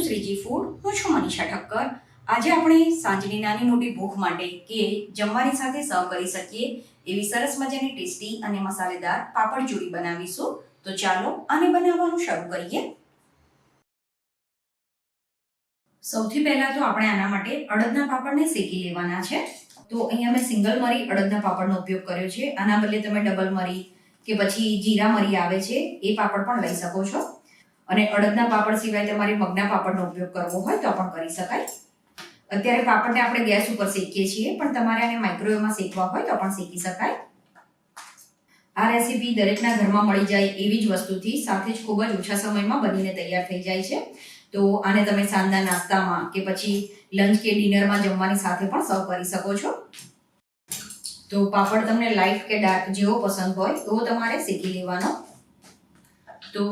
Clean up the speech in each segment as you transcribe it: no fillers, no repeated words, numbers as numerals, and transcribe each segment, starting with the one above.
Shriji food. હું છું મનીષા ઠક્કર. આજે આપણે સાંજની નાની મોટી ભૂખ માટે કે જમવાની સાથે સર્વ કરી શકીએ એવી સરસ મજાની ટેસ્ટી અને મસાલેદાર પાપડ ચૂરી બનાવીશું. તો ચાલો આને બનાવવાનું શરૂ કરીએ. સૌથી પહેલા તો આપણે આના માટે અડદના પાપડને શેકી લેવાના છે. તો અહીંયા મેં સિંગલ મરી અડદના પાપડનો ઉપયોગ કર્યો છે. આના બદલે તમે ડબલ મરી કે પછી જીરા મરી આવે છે એ પાપડ પણ લઈ શકો છો. અને અડદના પાપડ સિવાય તમારે મગના પાપડનો ઉપયોગ કરવો હોય તો પણ કરી શકાય. અત્યારે પાપડને આપણે ગેસ ઉપર શેકીએ છીએ, પણ તમારે આને માઇક્રોવેવમાં શેકવા હોય તો પણ શેકી શકાય. આ રેસીપી દરેકના ઘરમાં મળી જાય એવી જ વસ્તુથી સાથે જ ખૂબ જ ઓછા સમયમાં બનીને તૈયાર થઈ જાય છે. તો આને તમે સાંજના નાસ્તામાં કે પછી લંચ કે ડિનરમાં જમવાની સાથે પણ સર્વ કરી શકો છો. તો પાપડ તમને લાઇટ કે ડાર્ક જેવો પસંદ હોય તો તમારે શેકી લેવાનો. તો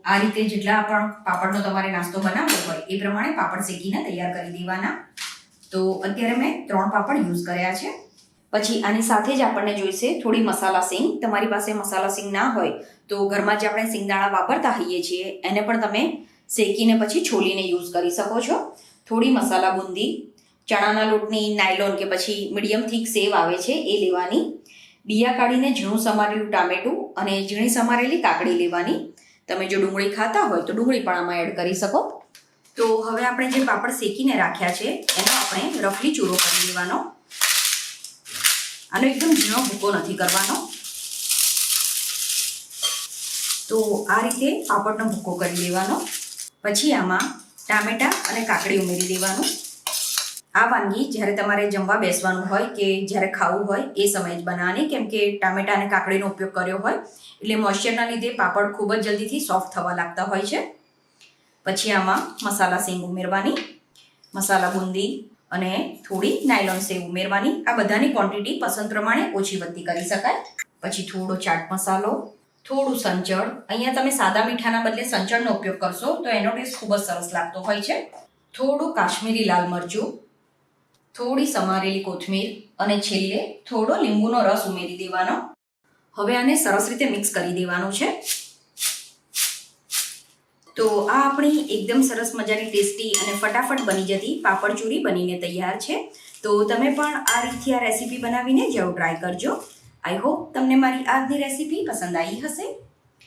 આ રીતે જેટલા પણ પાપડનો તમારે નાસ્તો બનાવવો હોય એ પ્રમાણે પાપડ શેકીને તૈયાર કરી દેવાના. તો અત્યારે મેં 3 પાપડ યુઝ કર્યા છે. પછી આની સાથે જ આપણને જોઈશે થોડી મસાલા સિંગ. તમારી પાસે મસાલા સિંગ ના હોય તો ઘરમાં જે આપણે સિંગદાણા વાપરતા હોઈએ છીએ એને પણ તમે શેકીને પછી છોલીને યુઝ કરી શકો છો. થોડી મસાલા બુંદી, ચણાના લોટની નાયલોન કે પછી મીડિયમ થીક સેવ આવે છે એ લેવાની. બિયા કાઢીને ઝીણું સમારેલું ટામેટું અને ઝીણી સમારેલી કાકડી લેવાની. તમે જો ડુંગળી ખાતા હોય તો ડુંગળી પણ આમાં એડ કરી શકો. તો હવે આપણે જે પાપડ શેકીને રાખ્યા છે એનો આપણે રફલી ચૂરો કરી લેવાનો. આનો એકદમ ઝીણો ભૂકો નથી કરવાનો. તો આ રીતે પાપડનો ભૂકો કરી લેવાનો. પછી આમાં ટામેટા અને કાકડી ઉમેરી દેવાનું. આ વાનગી જ્યારે તમારે જમવા બેસવાનું હોય કે જ્યારે ખાવું હોય એ સમયે જ બનાવવાની, કેમ કે ટામેટા અને કાકડીનો ઉપયોગ કર્યો હોય એટલે મોઇશ્ચરના લીધે પાપડ ખૂબ જ જલ્દીથી સોફ્ટ થવા લાગતા હોય છે. પછી આમાં મસાલા સિંગ ઉમેરવાની, મસાલા બુંદી અને થોડી નાયલોન સેવ ઉમેરવાની. આ બધાની ક્વોન્ટિટી પસંદ પ્રમાણે ઓછી વધતી કરી શકાય. પછી થોડો ચાટ મસાલો, થોડું સંચળ. અહીંયા તમે સાદા મીઠાના બદલે સંચળનો ઉપયોગ કરશો તો એનો ટેસ્ટ ખૂબ જ સરસ લાગતો હોય છે. થોડું કાશ્મીરી લાલ મરચું, થોડી સમારેલી કોથમીર અને છેલ્લે થોડો લીંબુનો રસ ઉમેરી દેવાનો. હવે આને સરસ રીતે મિક્સ કરી દેવાનું છે. તો આ આપણી એકદમ સરસ મજાની ટેસ્ટી અને ફટાફટ બની જતી પાપડ ચૂરી બનીને તૈયાર છે. તો તમે પણ આ રીતથી આ રેસીપી બનાવીને જરૂર ટ્રાય કરજો. આઈ હોપ તમને મારી આજની રેસીપી પસંદ આવી હશે.